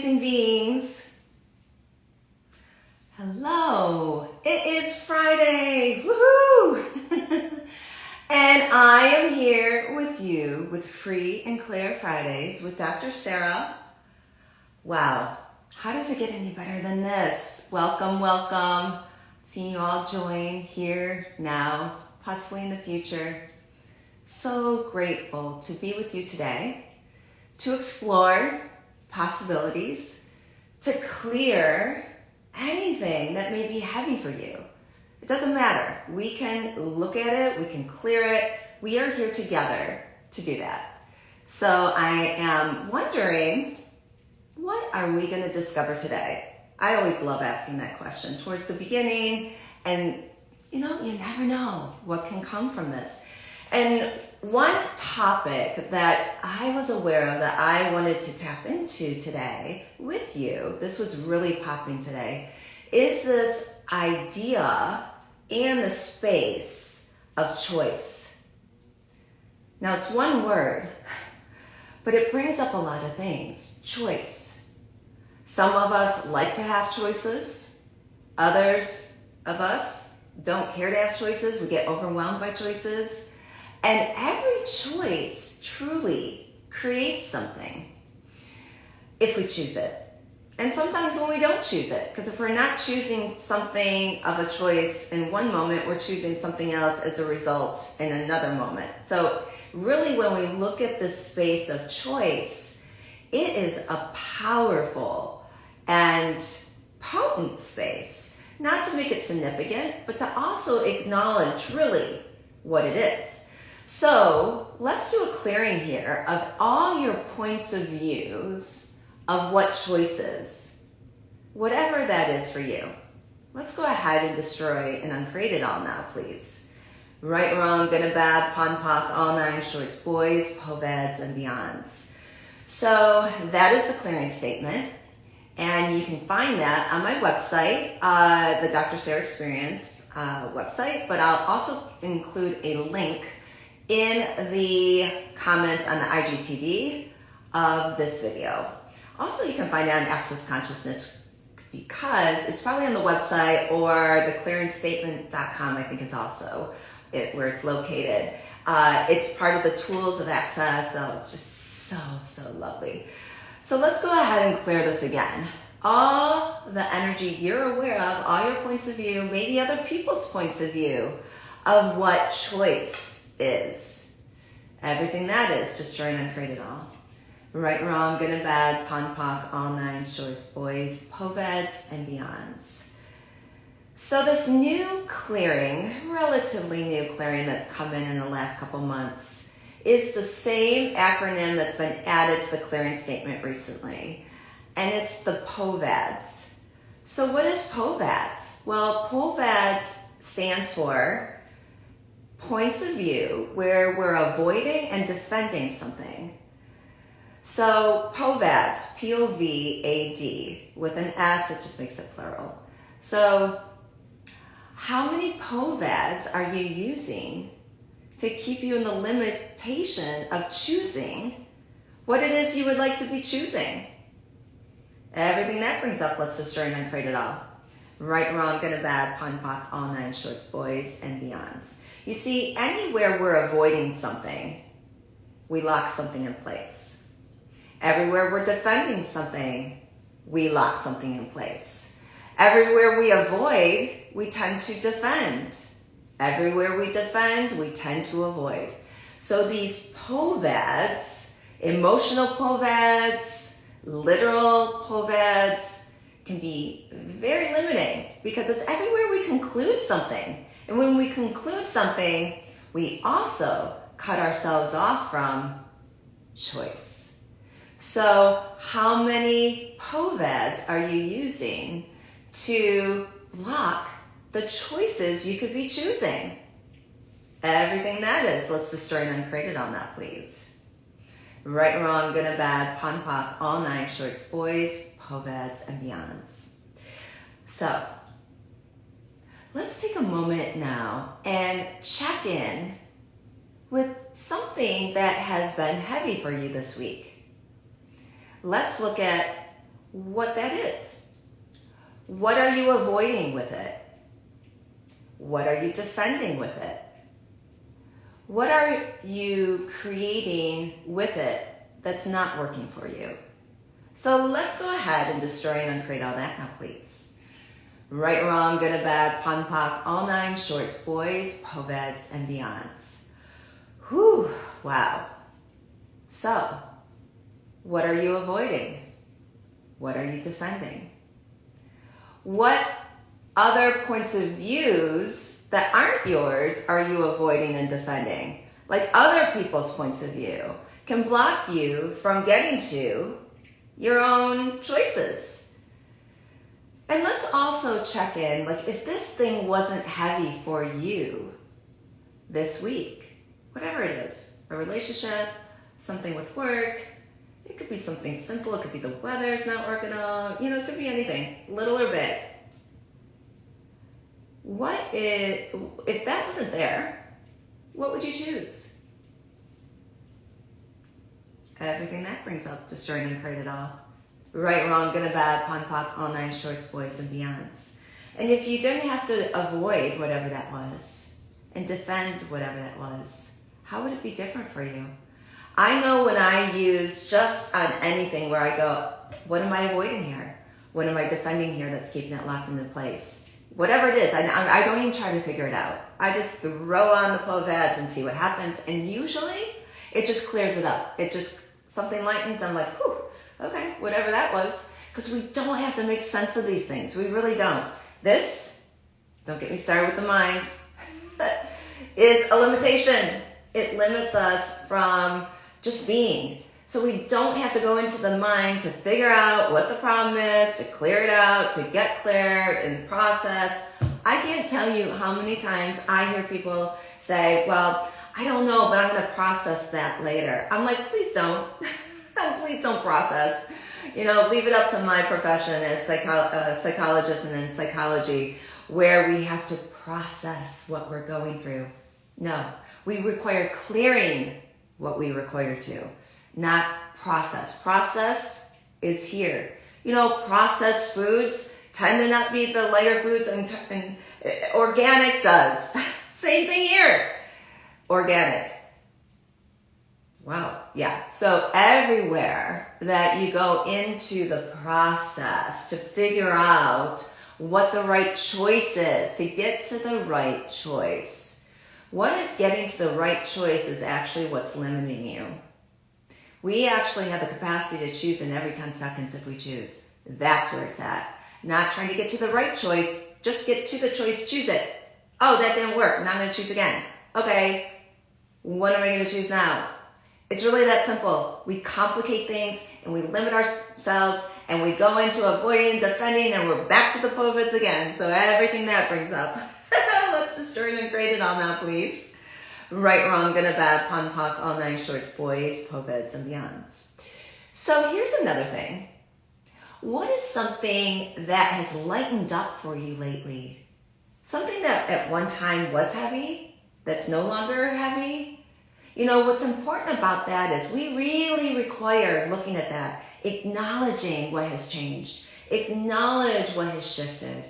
amazing beings. Hello, it is Friday, woohoo! And I am here with you with Free and Clear Fridays with Dr. Sarah. Wow, how does it get any better than this? Welcome, welcome. Seeing you all join here now, possibly in the future. So grateful to be with you today, to explore possibilities, to clear anything that may be heavy for you. It doesn't matter. We can look at it, we can clear it. We are here together to do that. So I am wondering, what are we going to discover today? I always love asking that question towards the beginning, and you never know what can come from this. And one topic that I was aware of that I wanted to tap into today with you, this was really popping today, is this idea and the space of choice. Now it's one word, but it brings up a lot of things. Choice. Some of us like to have choices. Others of us don't care to have choices. We get overwhelmed by choices. And every choice truly creates something if we choose it. And sometimes when we don't choose it, because if we're not choosing something of a choice in one moment, we're choosing something else as a result in another moment. So really when we look at this space of choice, it is a powerful and potent space, not to make it significant, but to also acknowledge really what it is. So let's do a clearing here of all your points of views of what choices, whatever that is for you. Let's go ahead and destroy and uncreate it all now, please. Right, wrong, good and bad, pon, poc, all nine shorts, boys, Povadz, and beyonds. So that is the clearing statement. And you can find that on my website, the Dr. Sarah Experience website, but I'll also include a link in the comments on the IGTV of this video. Also, you can find it on Access Consciousness because it's probably on the website, or theclearingstatement.com, I think is also where it's located. It's part of the tools of Access, so it's just so lovely. So let's go ahead and clear this again. All the energy you're aware of, all your points of view, maybe other people's points of view of what choice is. Everything that is, destroy and uncreate it all. Right, wrong, good and bad, pon, poc, all nine shorts, boys, Povadz, and beyonds. So this new clearing, relatively new clearing that's come in the last couple months, is the same acronym that's been added to the clearing statement recently, and it's the Povadz. So what is Povadz? Well, Povadz stands for points of view where we're avoiding and defending something. So Povadz, P-O-V-A-D, with an S, it just makes it plural. So how many Povadz are you using to keep you in the limitation of choosing what it is you would like to be choosing? Everything that brings up, let's destroy and uncreate it all. Right, wrong, good and bad, pon, poc, all nine shorts, boys, and beyonds. You see, anywhere we're avoiding something, we lock something in place. Everywhere we're defending something, we lock something in place. Everywhere we avoid, we tend to defend. Everywhere we defend, we tend to avoid. So these Povadz, emotional Povadz, literal Povadz, can be very limiting because it's everywhere we conclude something. And when we conclude something, we also cut ourselves off from choice. So how many Povadz are you using to block the choices you could be choosing? Everything that is, let's destroy and uncreate it on that, please. Right, wrong, good and bad, pon, poc, all nine shorts, boys, Povadz, and beyonds. So let's take a moment now and check in with something that has been heavy for you this week. Let's look at what that is. What are you avoiding with it? What are you defending with it? What are you creating with it that's not working for you? So let's go ahead and destroy and uncreate all that now, please. Right, wrong, good or bad, pon poc, all nine shorts, boys, Povadz, and beyonds. Whew, wow. So, what are you avoiding? What are you defending? What other points of views that aren't yours are you avoiding and defending? Like other people's points of view can block you from getting to your own choices. And let's also check in, like if this thing wasn't heavy for you this week, whatever it is, a relationship, something with work, it could be something simple, it could be the weather's not working out, it could be anything, little or big. If that wasn't there, what would you choose? Everything that brings up, destroying and create it all. Right, wrong, good and bad, pon poc, all nine shorts, boys, and beyonds. And if you didn't have to avoid whatever that was and defend whatever that was, how would it be different for you? I know when I use just on anything where I go, what am I avoiding here? What am I defending here that's keeping it locked into place? Whatever it is, I don't even try to figure it out. I just throw on the Povadz and see what happens. And usually it just clears it up. Something lightens. I'm like, whew, okay, whatever that was. Because we don't have to make sense of these things. We really don't. This, don't get me started with the mind, is a limitation. It limits us from just being. So we don't have to go into the mind to figure out what the problem is, to clear it out, to get clear and process. I can't tell you how many times I hear people say, well, I don't know, but I'm going to process that later. I'm like, please don't. Please don't process. Leave it up to my profession as psychologist and in psychology, where we have to process what we're going through. No, we require clearing what we require to, not process. Process is here. Processed foods tend to not be the lighter foods, and organic does. Same thing here. Organic. Wow. Yeah. So everywhere that you go into the process to figure out what the right choice is, to get to the right choice. What if getting to the right choice is actually what's limiting you? We actually have the capacity to choose in every 10 seconds if we choose. That's where it's at. Not trying to get to the right choice, just get to the choice, choose it. Oh, that didn't work. Now I'm going to choose again. Okay, what am I going to choose now? It's really that simple. We complicate things and we limit ourselves and we go into avoiding, defending, and we're back to the Povadz again. So everything that brings up. Let's destroy and create it all now, please. Right, wrong, good and bad, pon poc, all nine shorts, boys, Povadz, and beyonds. So here's another thing. What is something that has lightened up for you lately? Something that at one time was heavy, that's no longer heavy? What's important about that is we really require looking at that, acknowledging what has changed, acknowledge what has shifted.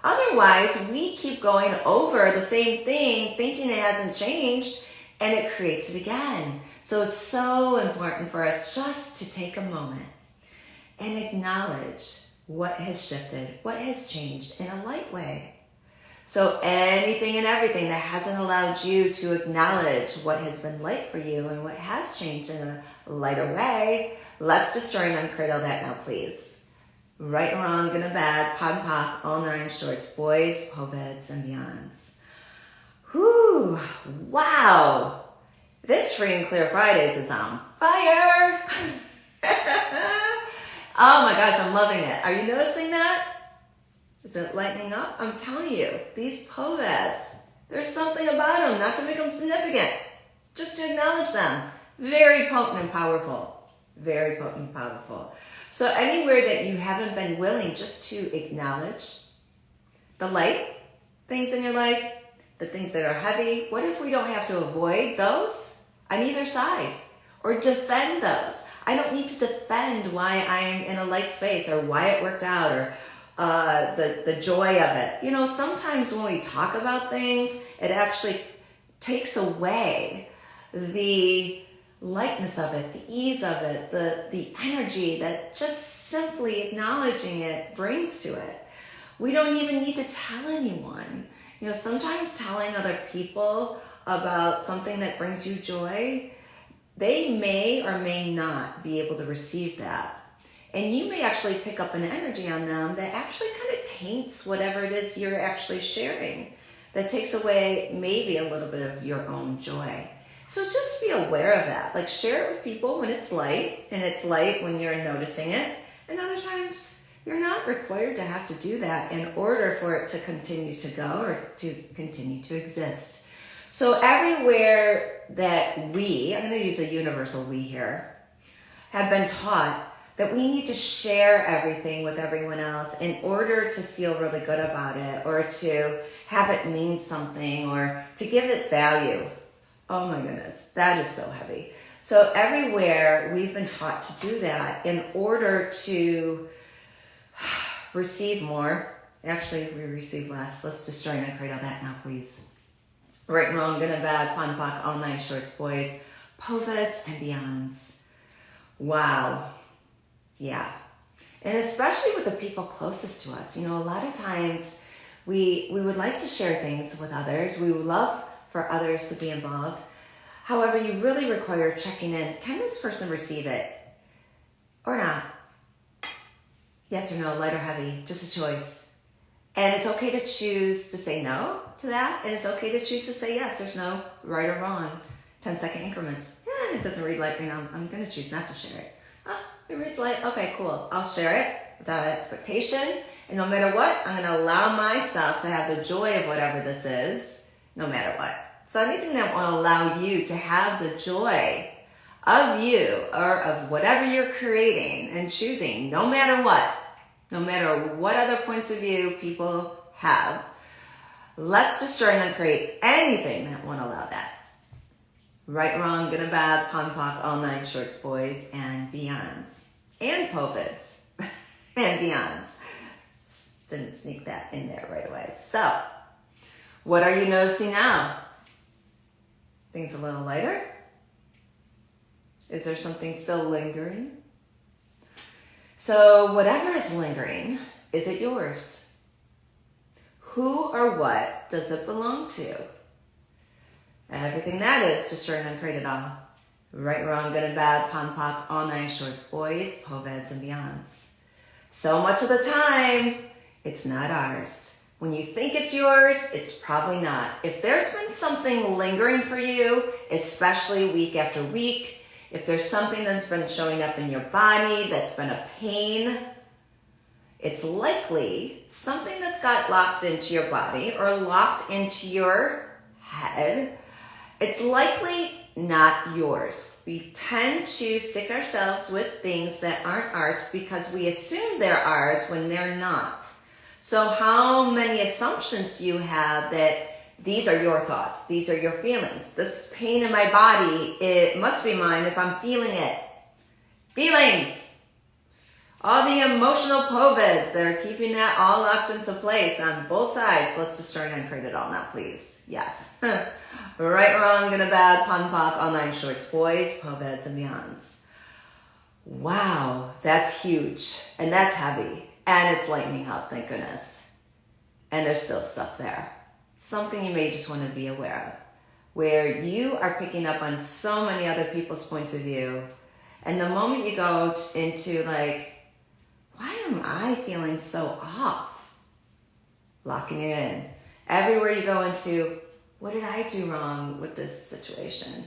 Otherwise, we keep going over the same thing, thinking it hasn't changed, and it creates it again. So it's so important for us just to take a moment and acknowledge what has shifted, what has changed in a light way. So anything and everything that hasn't allowed you to acknowledge what has been light for you and what has changed in a lighter way, let's destroy and uncreate all that now, please. Right, wrong, good and bad, pon poc, all nine shorts, boys, Povadz, and beyonds. Whew, wow. This Free and Clear Fridays is on fire. Oh my gosh, I'm loving it. Are you noticing that? Is it lightening up? I'm telling you, these Povadz, there's something about them, not to make them significant, just to acknowledge them. Very potent and powerful. Very potent and powerful. So anywhere that you haven't been willing just to acknowledge the light things in your life, the things that are heavy, what if we don't have to avoid those on either side? or defend those. I don't need to defend why I'm in a light space or why it worked out or the joy of it. You know, sometimes when we talk about things, it actually takes away the lightness of it, the ease of it, the energy that just simply acknowledging it brings to it. We don't even need to tell anyone. You know, sometimes telling other people about something that brings you joy, they may or may not be able to receive that. And you may actually pick up an energy on them that actually kind of taints whatever it is you're actually sharing, that takes away maybe a little bit of your own joy. So just be aware of that. Like, share it with people when it's light, and it's light when you're noticing it. And other times, you're not required to have to do that in order for it to continue to go or to continue to exist. So everywhere that we, I'm going to use a universal we here, have been taught that we need to share everything with everyone else in order to feel really good about it or to have it mean something or to give it value. Oh my goodness, that is so heavy. So everywhere we've been taught to do that in order to receive more. Actually, we receive less. Let's destroy and create all that now, please. Right and wrong, good and bad, pon poc, all nine shorts, boys, Povadz and beyonds. Wow. Yeah. And especially with the people closest to us. You know, a lot of times we would like to share things with others. We would love for others to be involved. However, you really require checking in. Can this person receive it or not? Yes or no, light or heavy, just a choice. And it's okay to choose to say no to that. And it's okay to choose to say yes. There's no right or wrong. 10-second increments. It doesn't read light right now. I'm going to choose not to share it. It reads light. Okay, cool. I'll share it without expectation. And no matter what, I'm going to allow myself to have the joy of whatever this is, no matter what. So anything that will allow you to have the joy of you or of whatever you're creating and choosing, no matter what other points of view people have, let's destroy and uncreate anything that won't allow that. Right, wrong, good and bad, pon poc, all nine shorts, boys, and beyonds. And Povadz and beyonds. Didn't sneak that in there right away. So, what are you noticing now? Things a little lighter? Is there something still lingering? So, whatever is lingering, is it yours? Who or what does it belong to? Everything that is, destroy and uncreate it all. Right, wrong, good and bad, pon poc, all nine shorts, boys, Povadz and beyonds. So much of the time, it's not ours. When you think it's yours, it's probably not. If there's been something lingering for you, especially week after week, if there's something that's been showing up in your body that's been a pain, it's likely something that's got locked into your body or locked into your head. It's likely not yours. We tend to stick ourselves with things that aren't ours because we assume they're ours when they're not. So how many assumptions do you have that these are your thoughts, these are your feelings? This pain in my body, it must be mine if I'm feeling it. Feelings. All the emotional Povadz that are keeping that all locked into place on both sides. Let's destroy and uncreate it all now, please. Yes. Right, wrong, good and bad, pon poc, all nine shorts, boys, Povadz and beyonds. Wow, that's huge. And that's heavy. And it's lightening up, thank goodness. And there's still stuff there. Something you may just want to be aware of. Where you are picking up on so many other people's points of view. And the moment you go into like, why am I feeling so off? Locking it in. Everywhere you go into, what did I do wrong with this situation?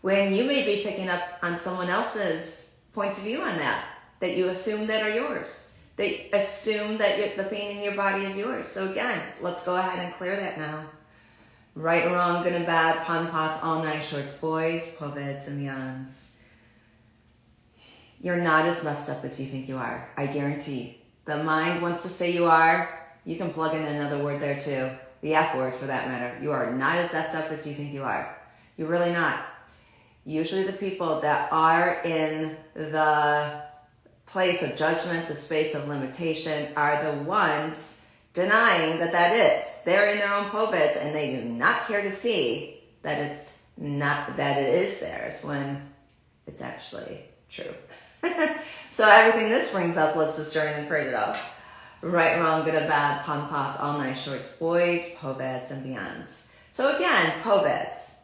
When you may be picking up on someone else's points of view on that you assume that are yours. They assume that the pain in your body is yours. So again, let's go ahead and clear that now. Right and wrong, good and bad, pon poc, all nine shorts, boys, Povadz and beyonds. You're not as messed up as you think you are. I guarantee. The mind wants to say you are. You can plug in another word there too. The F word for that matter. You are not as effed up as you think you are. You're really not. Usually the people that are in the place of judgment, the space of limitation, are the ones denying that that is. They're in their own povadz and they do not care to see that it's not, that it is theirs when it's actually true. So everything this brings up, let's just join and create it up. Right, wrong, good or bad, pon pop, all nice shorts, boys, povadz, and beyonds. So again, povadz,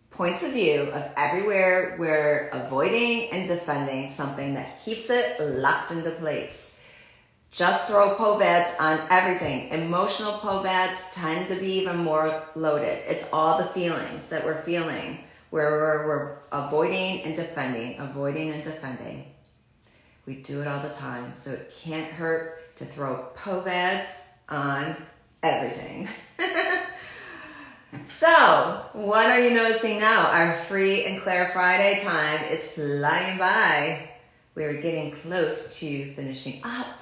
points of view of everywhere we're avoiding and defending something that keeps it locked into place. Just throw povadz on everything. Emotional povadz tend to be even more loaded. It's all the feelings that we're feeling where we're avoiding and defending, avoiding and defending. We do it all the time, so it can't hurt to throw povadz on everything. So, what are you noticing now? Our free and clear Friday time is flying by. We're getting close to finishing up.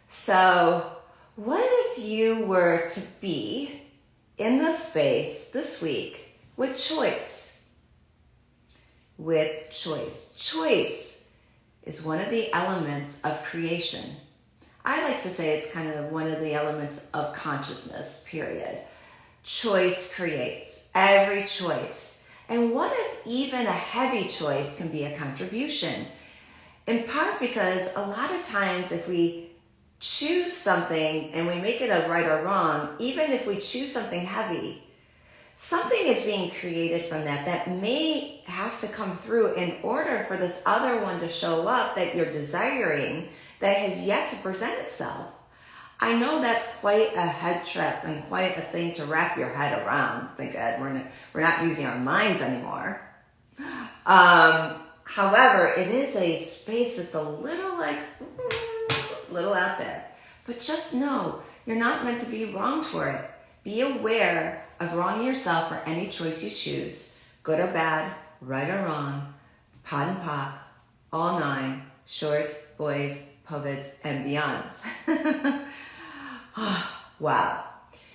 So, what if you were to be in the space this week with choice? With choice. Choice is one of the elements of creation. I like to say it's kind of one of the elements of consciousness, period. Choice creates. Every choice. And what if even a heavy choice can be a contribution? In part because a lot of times if we choose something and we make it a right or wrong, even if we choose something heavy, something is being created from that may have to come through in order for this other one to show up that you're desiring that has yet to present itself. I know that's quite a head trip and quite a thing to wrap your head around. Thank God we're not using our minds anymore. However, it is a space that's a little out there. But just know you're not meant to be wrong for it. Be aware of wronging yourself for any choice you choose, good or bad, right or wrong, pot and pock, all nine, shorts, boys, povadz, and beyonds. Wow.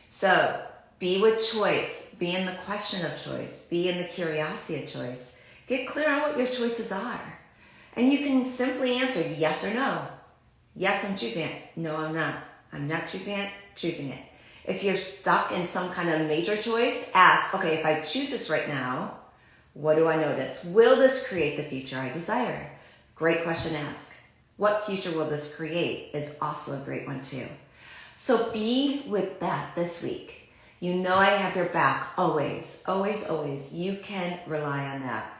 So be with choice. Be in the question of choice. Be in the curiosity of choice. Get clear on what your choices are. And you can simply answer yes or no. Yes, I'm choosing it. No, I'm not. I'm not choosing it. Choosing it. If you're stuck in some kind of major choice, ask, okay, if I choose this right now, what do I notice? Will this create the future I desire? Great question to ask. What future will this create is also a great one too. So be with that this week. You know I have your back always, always, always. You can rely on that.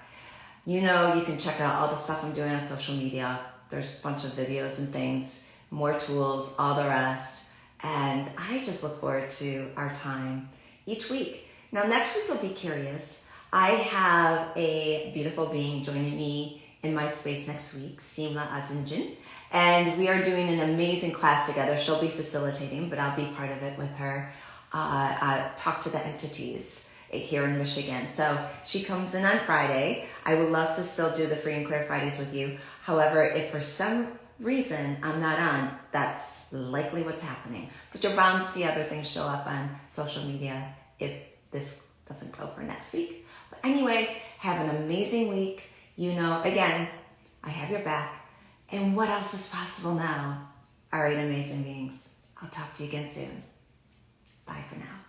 You know you can check out all the stuff I'm doing on social media. There's a bunch of videos and things, more tools, all the rest. And I just look forward to our time each week. Now next week you'll be curious. I have a beautiful being joining me in my space next week, Simla Azinjin. And we are doing an amazing class together. She'll be facilitating, but I'll be part of it with her. Talk to the entities here in Michigan. So she comes in on Friday. I would love to still do the Free and Clear Fridays with you. However, if for some reason I'm not on, that's likely what's happening. But you're bound to see other things show up on social media if this doesn't go for next week. But anyway, have an amazing week. You know, again, I have your back. And what else is possible now? All right, amazing beings. I'll talk to you again soon. Bye for now.